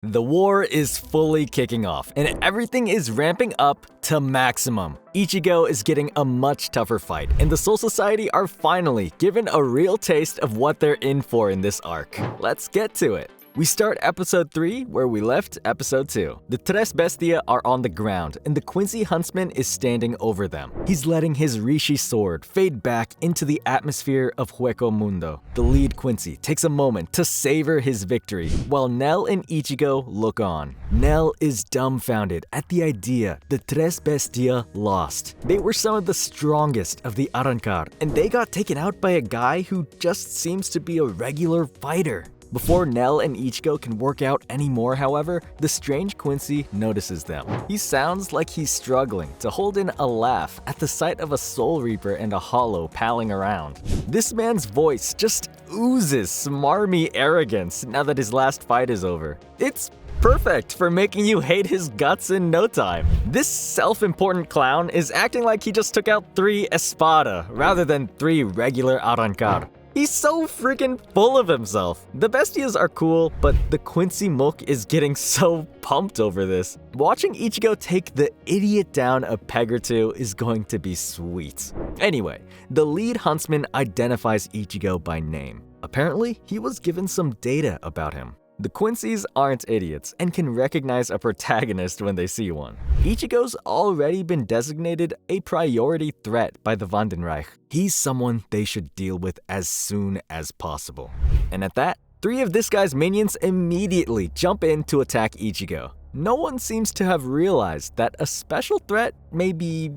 The war is fully kicking off, and everything is ramping up to maximum. Ichigo is getting a much tougher fight, and the Soul Society are finally given a real taste of what they're in for in this arc. Let's get to it. We start episode 3 where we left episode 2. The Tres Bestia are on the ground, and the Quincy Huntsman is standing over them. He's letting his Rishi sword fade back into the atmosphere of Hueco Mundo. The lead Quincy takes a moment to savor his victory, while Nell and Ichigo look on. Nell is dumbfounded at the idea the Tres Bestia lost. They were some of the strongest of the Arrancar, and they got taken out by a guy who just seems to be a regular fighter. Before Nell and Ichigo can work out anymore, however, the strange Quincy notices them. He sounds like he's struggling to hold in a laugh at the sight of a Soul Reaper and a Hollow palling around. This man's voice just oozes smarmy arrogance now that his last fight is over. It's perfect for making you hate his guts in no time. This self-important clown is acting like he just took out 3 Espada rather than 3 regular Arrancar. He's so freaking full of himself. The Bestias are cool, but the Quincy Mook is getting so pumped over this. Watching Ichigo take the idiot down a peg or two is going to be sweet. Anyway, the lead huntsman identifies Ichigo by name. Apparently, he was given some data about him. The Quincy's aren't idiots and can recognize a protagonist when they see one. Ichigo's already been designated a priority threat by the Vandenreich. He's someone they should deal with as soon as possible. And at that, 3 of this guy's minions immediately jump in to attack Ichigo. No one seems to have realized that a special threat may be,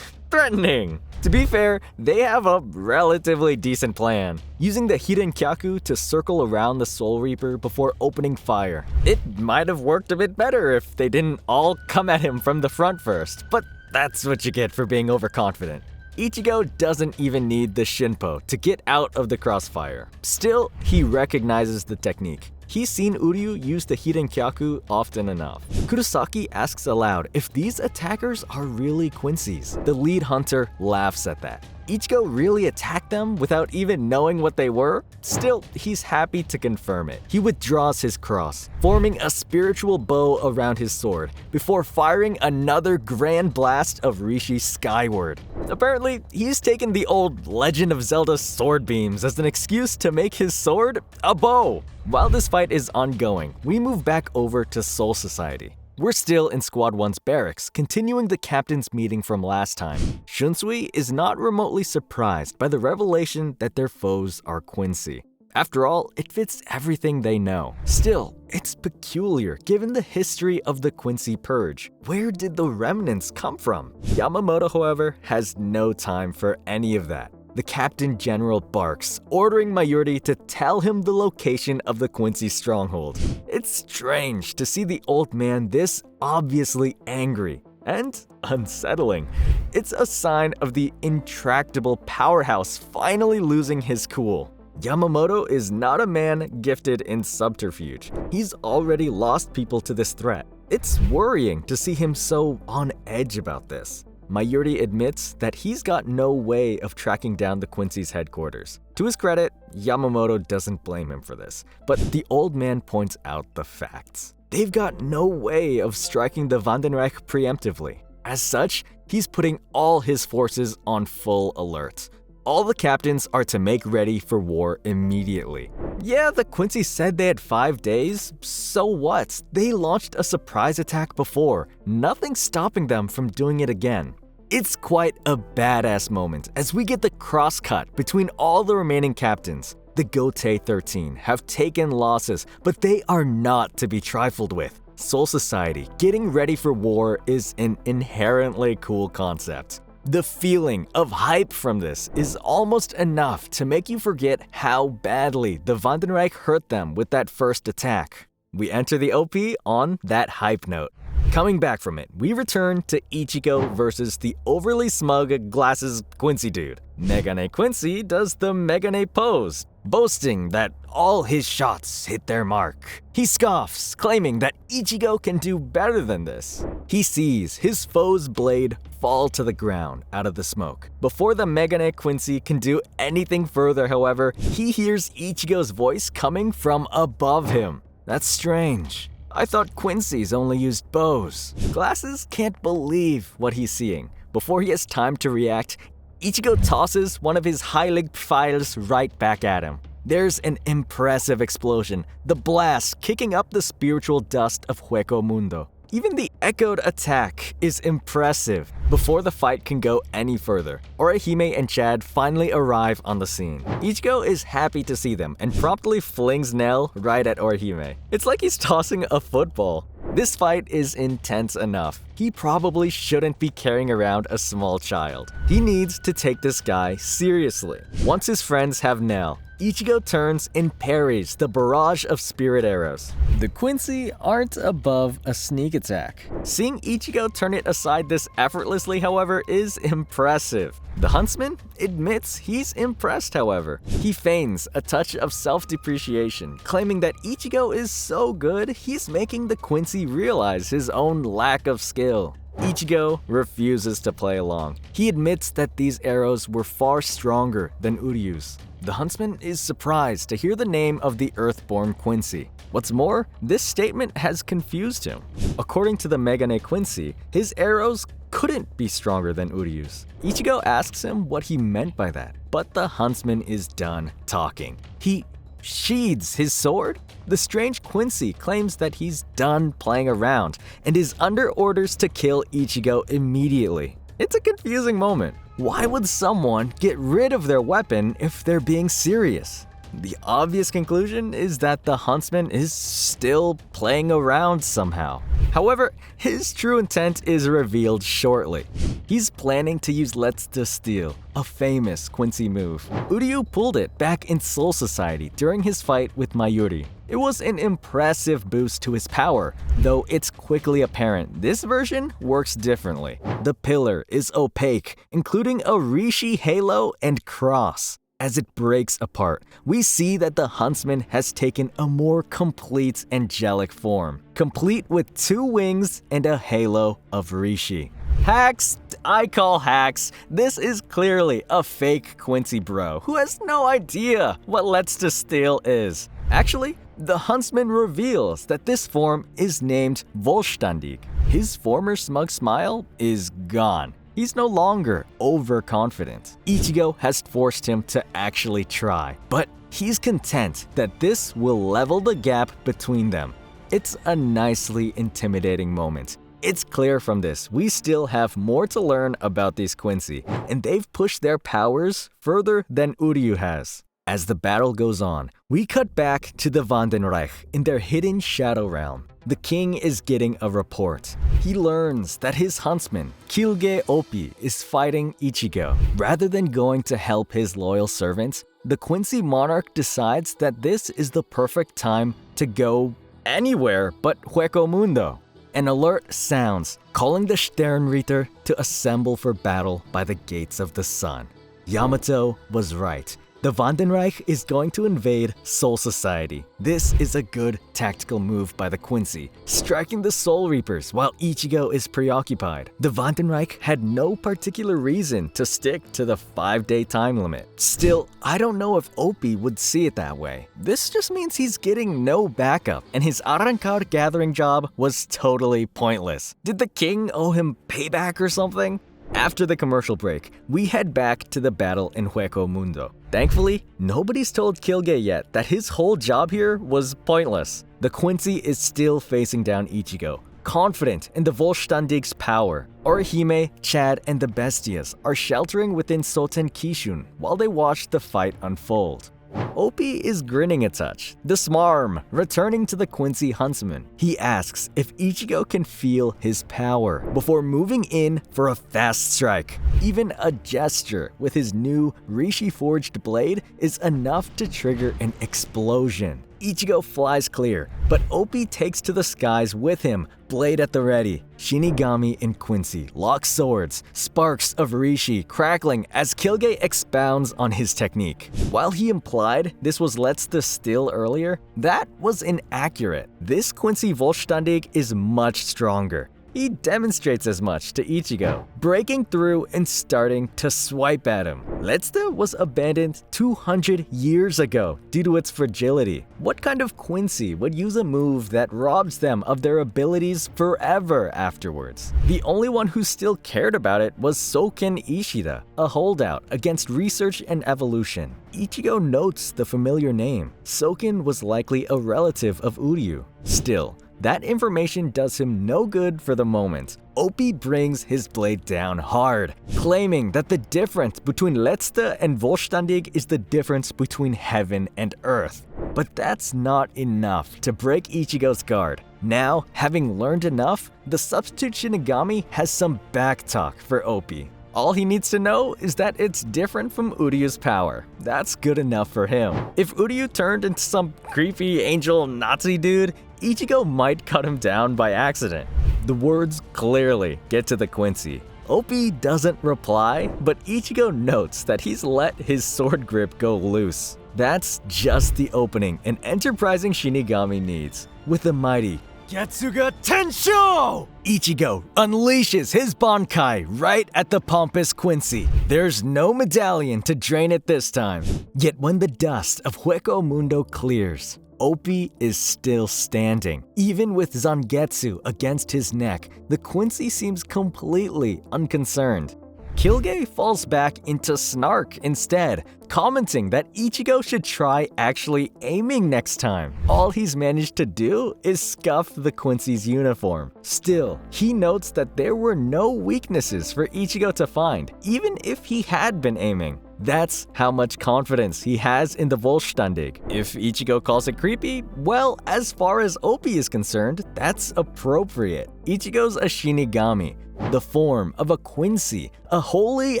threatening. To be fair, they have a relatively decent plan, using the Hirenkyaku to circle around the Soul Reaper before opening fire. It might have worked a bit better if they didn't all come at him from the front first, but that's what you get for being overconfident. Ichigo doesn't even need the Shinpo to get out of the crossfire. Still, he recognizes the technique. He's seen Uryu use the Hirenkyaku often enough. Kurosaki asks aloud if these attackers are really Quincy's. The lead hunter laughs at that. Ichigo really attacked them without even knowing what they were? Still, he's happy to confirm it. He withdraws his cross, forming a spiritual bow around his sword, before firing another grand blast of Rishi skyward. Apparently, he's taken the old Legend of Zelda sword beams as an excuse to make his sword a bow. While this fight is ongoing, we move back over to Soul Society. We're still in Squad 1's barracks, continuing the captain's meeting from last time. Shunsui is not remotely surprised by the revelation that their foes are Quincy. After all, it fits everything they know. Still, it's peculiar given the history of the Quincy Purge. Where did the remnants come from? Yamamoto, however, has no time for any of that. The Captain General barks, ordering Mayuri to tell him the location of the Quincy stronghold. It's strange to see the old man this obviously angry and unsettling. It's a sign of the intractable powerhouse finally losing his cool. Yamamoto is not a man gifted in subterfuge. He's already lost people to this threat. It's worrying to see him so on edge about this. Mayuri admits that he's got no way of tracking down the Quincy's headquarters. To his credit, Yamamoto doesn't blame him for this, but the old man points out the facts. They've got no way of striking the Vandenreich preemptively. As such, he's putting all his forces on full alert. All the captains are to make ready for war immediately. Yeah, the Quincy said they had 5 days, so what? They launched a surprise attack before. Nothing's stopping them from doing it again. It's quite a badass moment as we get the cross-cut between all the remaining captains. The Gotei 13 have taken losses, but they are not to be trifled with. Soul Society getting ready for war is an inherently cool concept. The feeling of hype from this is almost enough to make you forget how badly the Vandenreich hurt them with that first attack. We enter the OP on that hype note. Coming back from it, we return to Ichigo versus the overly smug glasses Quincy dude. Megane Quincy does the Megane pose, boasting that all his shots hit their mark. He scoffs, claiming that Ichigo can do better than this. He sees his foe's blade fall to the ground out of the smoke. Before the Megane Quincy can do anything further, however, he hears Ichigo's voice coming from above him. That's strange. I thought Quincy's only used bows. Glasses can't believe what he's seeing. Before he has time to react, Ichigo tosses one of his Heilig Pfeils right back at him. There's an impressive explosion, the blast kicking up the spiritual dust of Hueco Mundo. Even the echoed attack is impressive. Before the fight can go any further, Orihime and Chad finally arrive on the scene. Ichigo is happy to see them and promptly flings Nell right at Orihime. It's like he's tossing a football. This fight is intense enough. He probably shouldn't be carrying around a small child. He needs to take this guy seriously. Once his friends have Nell, Ichigo turns and parries the barrage of spirit arrows. The Quincy aren't above a sneak attack. Seeing Ichigo turn it aside this effortlessly, however, is impressive. The huntsman admits he's impressed, however. He feigns a touch of self-depreciation, claiming that Ichigo is so good, he's making the Quincy realize his own lack of skill. Ichigo refuses to play along. He admits that these arrows were far stronger than Uryu's. The huntsman is surprised to hear the name of the Earthborn Quincy. What's more, this statement has confused him. According to the Megane Quincy, his arrows couldn't be stronger than Uryu's. Ichigo asks him what he meant by that, but the huntsman is done talking. He sheathes his sword? The strange Quincy claims that he's done playing around and is under orders to kill Ichigo immediately. It's a confusing moment. Why would someone get rid of their weapon if they're being serious? The obvious conclusion is that the huntsman is still playing around somehow. However, his true intent is revealed shortly. He's planning to use Let's Distill, a famous Quincy move. Uryu pulled it back in Soul Society during his fight with Mayuri. It was an impressive boost to his power, though it's quickly apparent this version works differently. The pillar is opaque, including a Rishi halo and cross. As it breaks apart, we see that the huntsman has taken a more complete angelic form, complete with 2 wings and a halo of Rishi. Hacks? I call hacks. This is clearly a fake Quincy bro who has no idea what Let's Distill is. Actually, the huntsman reveals that this form is named Vollständig. His former smug smile is gone. He's no longer overconfident. Ichigo has forced him to actually try, but he's content that this will level the gap between them. It's a nicely intimidating moment. It's clear from this we still have more to learn about these Quincy, and they've pushed their powers further than Uryu has. As the battle goes on, we cut back to the Vandenreich in their hidden shadow realm. The king is getting a report. He learns that his huntsman, Kilge Opi, is fighting Ichigo. Rather than going to help his loyal servants, the Quincy monarch decides that this is the perfect time to go anywhere but Hueco Mundo. An alert sounds, calling the Sternritter to assemble for battle by the gates of the sun. Yamato was right. The Vandenreich is going to invade Soul Society. This is a good tactical move by the Quincy, striking the Soul Reapers while Ichigo is preoccupied. The Vandenreich had no particular reason to stick to the 5-day time limit. Still, I don't know if Opi would see it that way. This just means he's getting no backup, and his Arrancar gathering job was totally pointless. Did the king owe him payback or something? After the commercial break, we head back to the battle in Hueco Mundo. Thankfully, nobody's told Kilge yet that his whole job here was pointless. The Quincy is still facing down Ichigo, confident in the Vollständig's power. Orihime, Chad, and the Bestias are sheltering within Soten Kishun while they watch the fight unfold. Opi is grinning a touch, the Smarm returning to the Quincy huntsman. He asks if Ichigo can feel his power before moving in for a fast strike. Even a gesture with his new Rishi-forged blade is enough to trigger an explosion. Ichigo flies clear, but Opi takes to the skies with him, blade at the ready. Shinigami and Quincy lock swords, sparks of Rishi crackling as Kilge expounds on his technique. While he implied this was Let's Distill earlier, that was inaccurate. This Quincy Vollständig is much stronger. He demonstrates as much to Ichigo, breaking through and starting to swipe at him. Letzte was abandoned 200 years ago due to its fragility. What kind of Quincy would use a move that robs them of their abilities forever afterwards? The only one who still cared about it was Soken Ishida, a holdout against research and evolution. Ichigo notes the familiar name. Soken was likely a relative of Uryu. Still, that information does him no good for the moment. Opie brings his blade down hard, claiming that the difference between Letzte and Vollständig is the difference between heaven and earth. But that's not enough to break Ichigo's guard. Now, having learned enough, the substitute Shinigami has some backtalk for Opie. All he needs to know is that it's different from Uryu's power. That's good enough for him. If Uryu turned into some creepy angel Nazi dude, Ichigo might cut him down by accident. The words clearly get to the Quincy. Opie doesn't reply, but Ichigo notes that he's let his sword grip go loose. That's just the opening an enterprising Shinigami needs. With the mighty Getsuga Tensho! Ichigo unleashes his Bankai right at the pompous Quincy. There's no medallion to drain it this time. Yet when the dust of Hueco Mundo clears, Opie is still standing. Even with Zangetsu against his neck, the Quincy seems completely unconcerned. Kilge falls back into snark instead, commenting that Ichigo should try actually aiming next time. All he's managed to do is scuff the Quincy's uniform. Still, he notes that there were no weaknesses for Ichigo to find, even if he had been aiming. That's how much confidence he has in the Vollständig. If Ichigo calls it creepy, well, as far as Opie is concerned, that's appropriate. Ichigo's a Shinigami. The form of a Quincy, a holy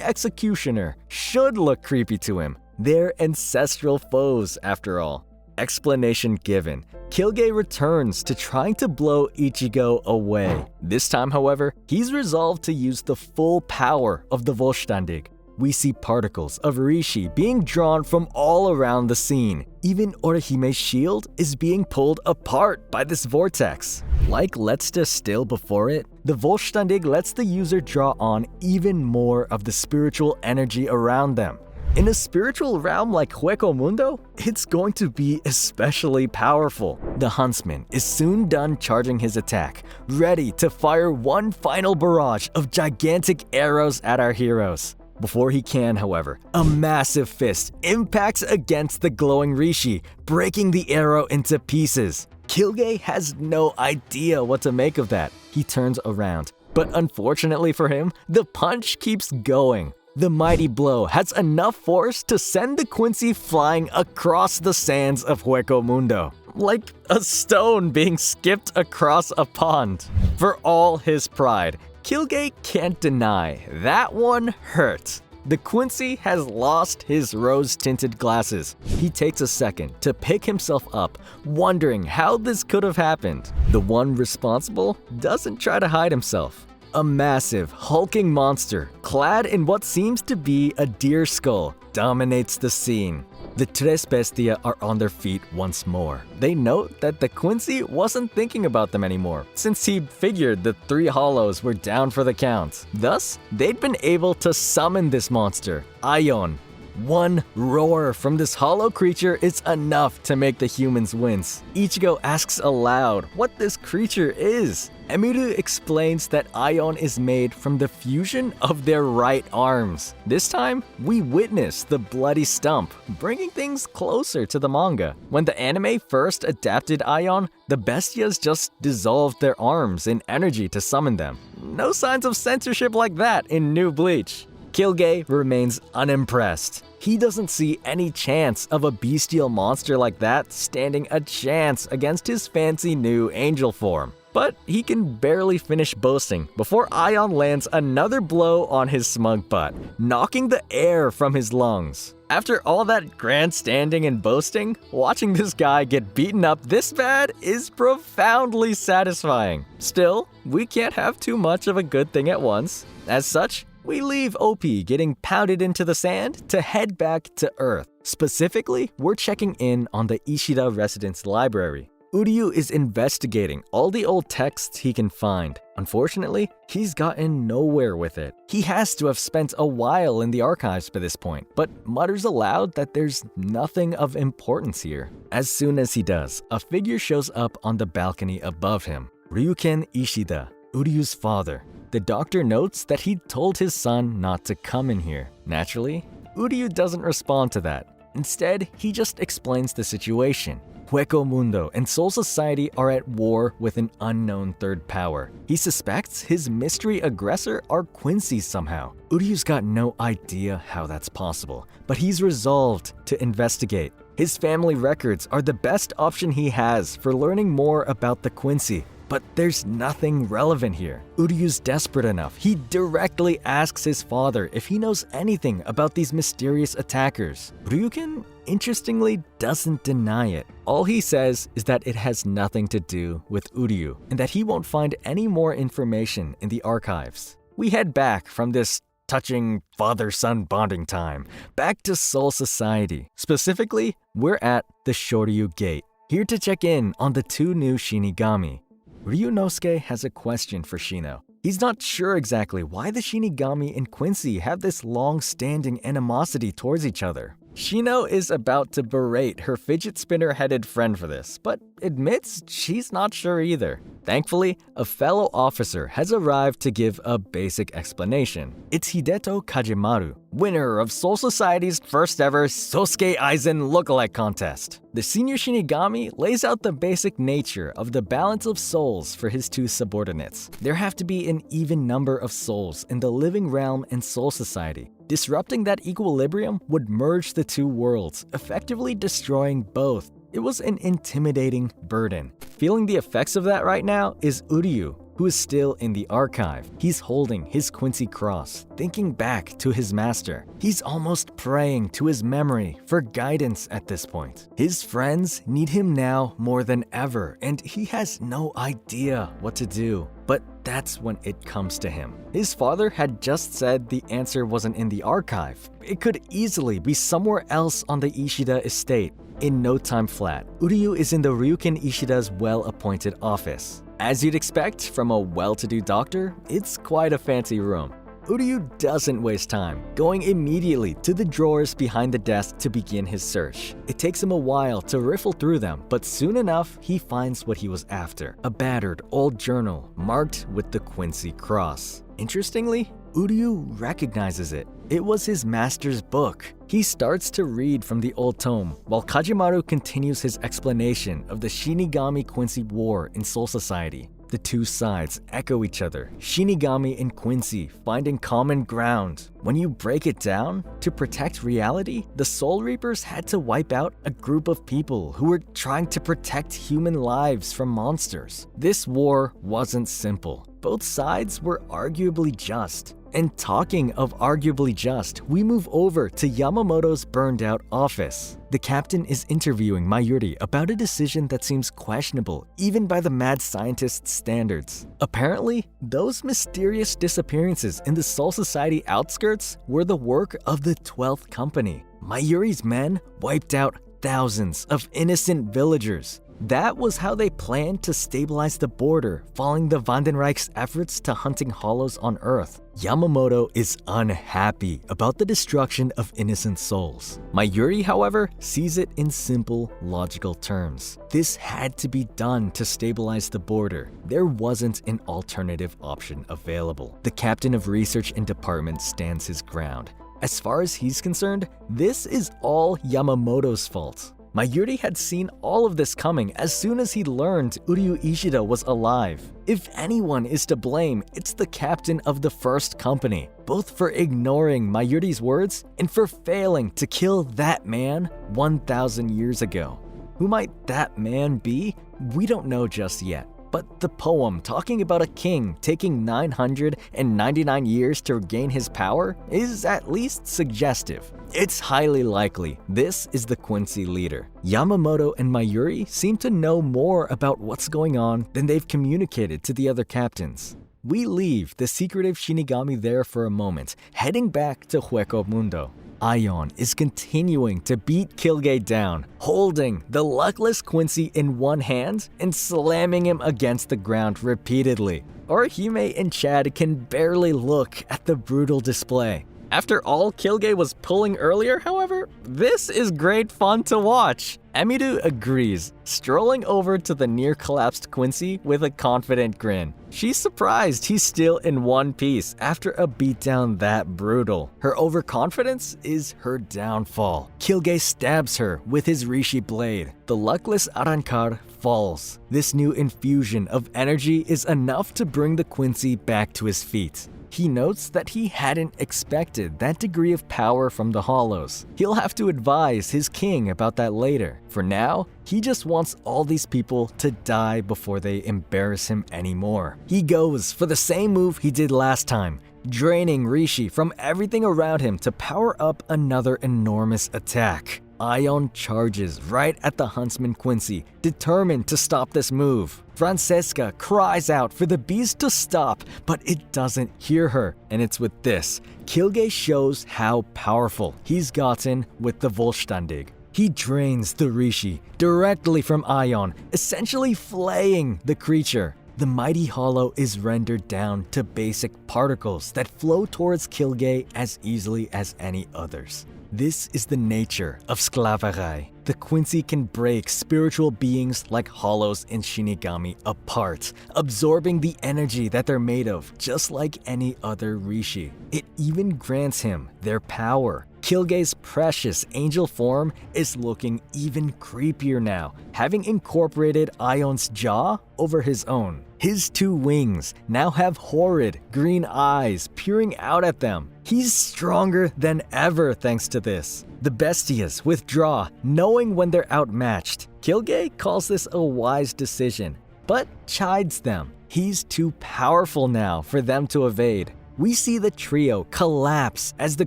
executioner, should look creepy to him. They're ancestral foes, after all. Explanation given. Kilge returns to trying to blow Ichigo away. This time, however, he's resolved to use the full power of the Vollständig. We see particles of Rishi being drawn from all around the scene. Even Orihime's shield is being pulled apart by this vortex. Like Letzte still before it, the Vollständig lets the user draw on even more of the spiritual energy around them. In a spiritual realm like Hueco Mundo, it's going to be especially powerful. The huntsman is soon done charging his attack, ready to fire one final barrage of gigantic arrows at our heroes. Before he can, however, a massive fist impacts against the glowing Rishi, breaking the arrow into pieces. Kilge has no idea what to make of that. He turns around, but unfortunately for him, the punch keeps going. The mighty blow has enough force to send the Quincy flying across the sands of Hueco Mundo, like a stone being skipped across a pond. For all his pride, Kilge can't deny that one hurt. The Quincy has lost his rose-tinted glasses. He takes a second to pick himself up, wondering how this could have happened. The one responsible doesn't try to hide himself. A massive, hulking monster, clad in what seems to be a deer skull, dominates the scene. The Tres Bestia are on their feet once more. They note that the Quincy wasn't thinking about them anymore, since he figured the three hollows were down for the count. Thus, they'd been able to summon this monster, Aion. One roar from this hollow creature is enough to make the humans wince. Ichigo asks aloud what this creature is. Emiru explains that Aion is made from the fusion of their right arms. This time, we witness the bloody stump, bringing things closer to the manga. When the anime first adapted Aion, the bestias just dissolved their arms in energy to summon them. No signs of censorship like that in New Bleach. Kilge remains unimpressed. He doesn't see any chance of a bestial monster like that standing a chance against his fancy new angel form. But he can barely finish boasting before Aion lands another blow on his smug butt, knocking the air from his lungs. After all that grandstanding and boasting, watching this guy get beaten up this bad is profoundly satisfying. Still, we can't have too much of a good thing at once. As such, we leave OP getting pounded into the sand to head back to Earth. Specifically, we're checking in on the Ishida Residence Library. Uryu is investigating all the old texts he can find. Unfortunately, he's gotten nowhere with it. He has to have spent a while in the archives by this point, but mutters aloud that there's nothing of importance here. As soon as he does, a figure shows up on the balcony above him. Ryuken Ishida, Uryu's father. The doctor notes that he told his son not to come in here. Naturally, Uryu doesn't respond to that. Instead, he just explains the situation. Hueco Mundo and Soul Society are at war with an unknown third power. He suspects his mystery aggressor are Quincy's somehow. Uryu's got no idea how that's possible, but he's resolved to investigate. His family records are the best option he has for learning more about the Quincy. But there's nothing relevant here. Uryu's desperate enough. He directly asks his father if he knows anything about these mysterious attackers. Ryuken, interestingly, doesn't deny it. All he says is that it has nothing to do with Uryu, and that he won't find any more information in the archives. We head back from this touching father-son bonding time, back to Soul Society. Specifically, we're at the Shoryu Gate, here to check in on the two new Shinigami. Ryunosuke has a question for Shino. He's not sure exactly why the Shinigami and Quincy have this long-standing animosity towards each other. Shino is about to berate her fidget spinner-headed friend for this, but admits she's not sure either. Thankfully, a fellow officer has arrived to give a basic explanation. It's Hideto Kajimaru, winner of Soul Society's first ever Sosuke Aizen lookalike contest. The senior Shinigami lays out the basic nature of the balance of souls for his two subordinates. There have to be an even number of souls in the living realm and Soul Society. Disrupting that equilibrium would merge the two worlds, effectively destroying both. It was an intimidating burden. Feeling the effects of that right now is Uryu, who is still in the archive. He's holding his Quincy cross, thinking back to his master. He's almost praying to his memory for guidance at this point. His friends need him now more than ever, and he has no idea what to do. But that's when it comes to him. His father had just said the answer wasn't in the archive. It could easily be somewhere else on the Ishida estate. In no time flat, Uryu is in the Ryuken Ishida's well-appointed office. As you'd expect from a well-to-do doctor, it's quite a fancy room. Uryu doesn't waste time, going immediately to the drawers behind the desk to begin his search. It takes him a while to riffle through them, but soon enough, he finds what he was after. A battered old journal marked with the Quincy cross. Interestingly, Uryu recognizes it. It was his master's book. He starts to read from the old tome, while Kajimaru continues his explanation of the Shinigami Quincy War in Soul Society. The two sides echo each other, Shinigami and Quincy finding common ground. When you break it down, to protect reality, the Soul Reapers had to wipe out a group of people who were trying to protect human lives from monsters. This war wasn't simple. Both sides were arguably just. And talking of arguably just, we move over to Yamamoto's burned out office. The captain is interviewing Mayuri about a decision that seems questionable, even by the mad scientist's standards. Apparently, those mysterious disappearances in the Soul Society outskirts were the work of the 12th Company. Mayuri's men wiped out thousands of innocent villagers. That was how they planned to stabilize the border, following the Vandenreich's efforts to hunting hollows on Earth. Yamamoto is unhappy about the destruction of innocent souls. Mayuri, however, sees it in simple, logical terms. This had to be done to stabilize the border. There wasn't an alternative option available. The captain of research and department stands his ground. As far as he's concerned, this is all Yamamoto's fault. Mayuri had seen all of this coming as soon as he learned Uryu Ishida was alive. If anyone is to blame, it's the captain of the first company, both for ignoring Mayuri's words and for failing to kill that man 1,000 years ago. Who might that man be? We don't know just yet. But the poem talking about a king taking 999 years to regain his power is at least suggestive. It's highly likely this is the Quincy leader. Yamamoto and Mayuri seem to know more about what's going on than they've communicated to the other captains. We leave the secretive Shinigami there for a moment, heading back to Hueco Mundo. Aion is continuing to beat Kilgay down, holding the luckless Quincy in one hand and slamming him against the ground repeatedly. Orihime and Chad can barely look at the brutal display. After all Kilgay was pulling earlier, however, this is great fun to watch. Emiru agrees, strolling over to the near-collapsed Quincy with a confident grin. She's surprised he's still in one piece after a beatdown that brutal. Her overconfidence is her downfall. Kilgay stabs her with his Rishi blade. The luckless Arrancar falls. This new infusion of energy is enough to bring the Quincy back to his feet. He notes that he hadn't expected that degree of power from the Hollows. He'll have to advise his king about that later. For now, he just wants all these people to die before they embarrass him anymore. He goes for the same move he did last time, draining Rishi from everything around him to power up another enormous attack. Aion charges right at the huntsman Quincy, determined to stop this move. Francesca cries out for the beast to stop, but it doesn't hear her. And it's with this, Kilgay shows how powerful he's gotten with the Vollständig. He drains the Rishi directly from Aion, essentially flaying the creature. The mighty hollow is rendered down to basic particles that flow towards Kilgay as easily as any others. This is the nature of Sclaverai. The Quincy can break spiritual beings like hollows and Shinigami apart, absorbing the energy that they're made of, just like any other Rishi. It even grants him their power. Kilgay's precious angel form is looking even creepier now, having incorporated Aion's jaw over his own. His two wings now have horrid green eyes peering out at them. He's stronger than ever thanks to this. The bestias withdraw, knowing when they're outmatched. Kilgay calls this a wise decision, but chides them. He's too powerful now for them to evade. We see the trio collapse as the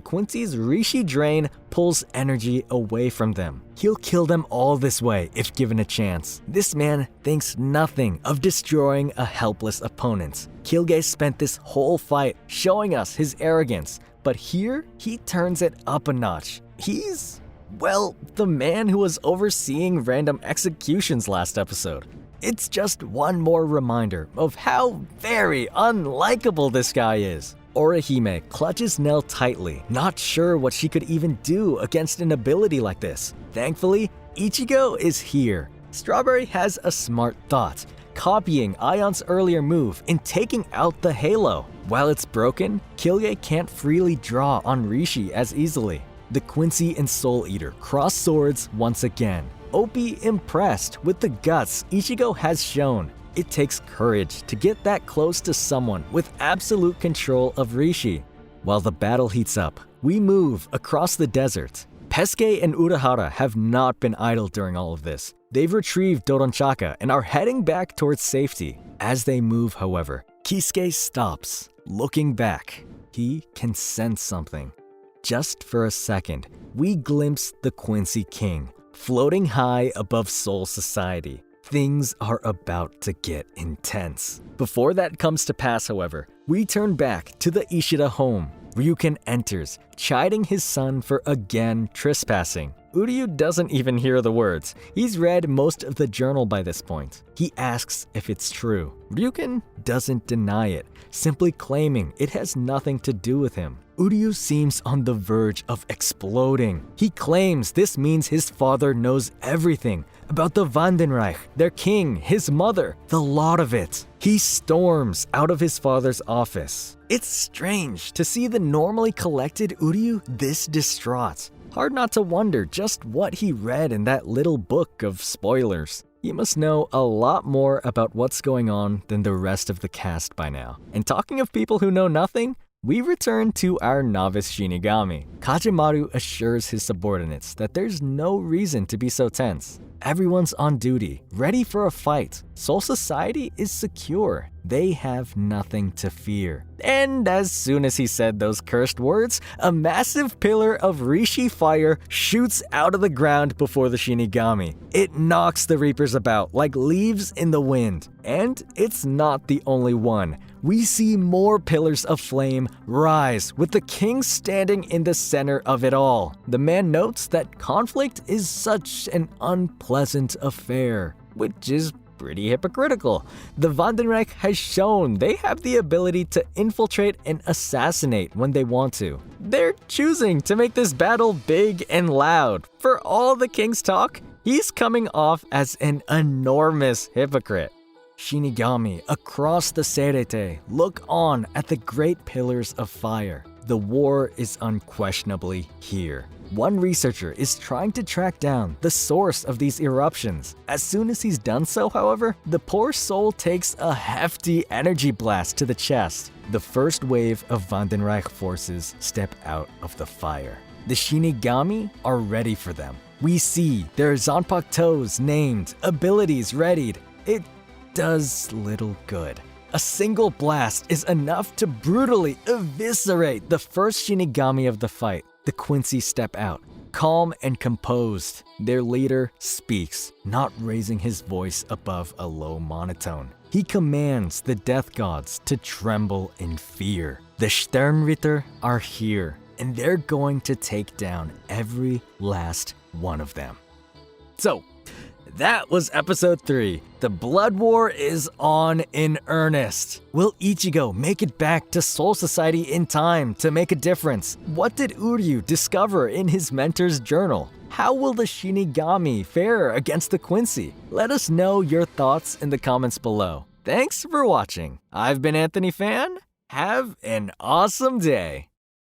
Quincy's Rishi Drain pulls energy away from them. He'll kill them all this way if given a chance. This man thinks nothing of destroying a helpless opponent. Kilgay spent this whole fight showing us his arrogance, but here he turns it up a notch. He's, well, the man who was overseeing random executions last episode. It's just one more reminder of how very unlikable this guy is. Orihime clutches Nell tightly, not sure what she could even do against an ability like this. Thankfully, Ichigo is here. Strawberry has a smart thought, copying Aion's earlier move and taking out the halo. While it's broken, Kilgay can't freely draw on Rishi as easily. The Quincy and Soul Eater cross swords once again. Opie impressed with the guts Ichigo has shown. It takes courage to get that close to someone with absolute control of Rishi. While the battle heats up, we move across the desert. Pesuke and Urahara have not been idle during all of this. They've retrieved Doronchaka and are heading back towards safety. As they move, however, Kisuke stops, looking back. He can sense something. Just for a second, we glimpse the Quincy King, floating high above Soul Society. Things are about to get intense. Before that comes to pass, however, we turn back to the Ishida home. Ryuken enters, chiding his son for again trespassing. Uryu doesn't even hear the words. He's read most of the journal by this point. He asks if it's true. Ryuken doesn't deny it, simply claiming it has nothing to do with him. Uryu seems on the verge of exploding. He claims this means his father knows everything about the Vandenreich, their king, his mother, the lot of it. He storms out of his father's office. It's strange to see the normally collected Uryu this distraught. Hard not to wonder just what he read in that little book of spoilers. He must know a lot more about what's going on than the rest of the cast by now. And talking of people who know nothing, we return to our novice Shinigami. Kajimaru assures his subordinates that there's no reason to be so tense. Everyone's on duty, ready for a fight. Soul Society is secure. They have nothing to fear. And as soon as he said those cursed words, a massive pillar of Rishi fire shoots out of the ground before the Shinigami. It knocks the Reapers about like leaves in the wind. And it's not the only one. we see more pillars of flame rise, with the king standing in the center of it all. The man notes that conflict is such an unpleasant affair, which is pretty hypocritical. The Vandenreich has shown they have the ability to infiltrate and assassinate when they want to. They're choosing to make this battle big and loud. For all the king's talk, he's coming off as an enormous hypocrite. Shinigami across the Serete look on at the great pillars of fire. The war is unquestionably here. One researcher is trying to track down the source of these eruptions. As soon as he's done so, however, the poor soul takes a hefty energy blast to the chest. The first wave of Vandenreich forces step out of the fire. The Shinigami are ready for them. We see their Zanpakutos named, abilities readied. It does little good. A single blast is enough to brutally eviscerate the first Shinigami of the fight. The Quincy step out, calm and composed. Their leader speaks, not raising his voice above a low monotone. He commands the death gods to tremble in fear. The Sternritter are here, and they're going to take down every last one of them. So, that was episode 3. The Blood War is on in earnest. Will Ichigo make it back to Soul Society in time to make a difference? What did Uryu discover in his mentor's journal? How will the Shinigami fare against the Quincy? Let us know your thoughts in the comments below. Thanks for watching. I've been Anthony Fan. Have an awesome day.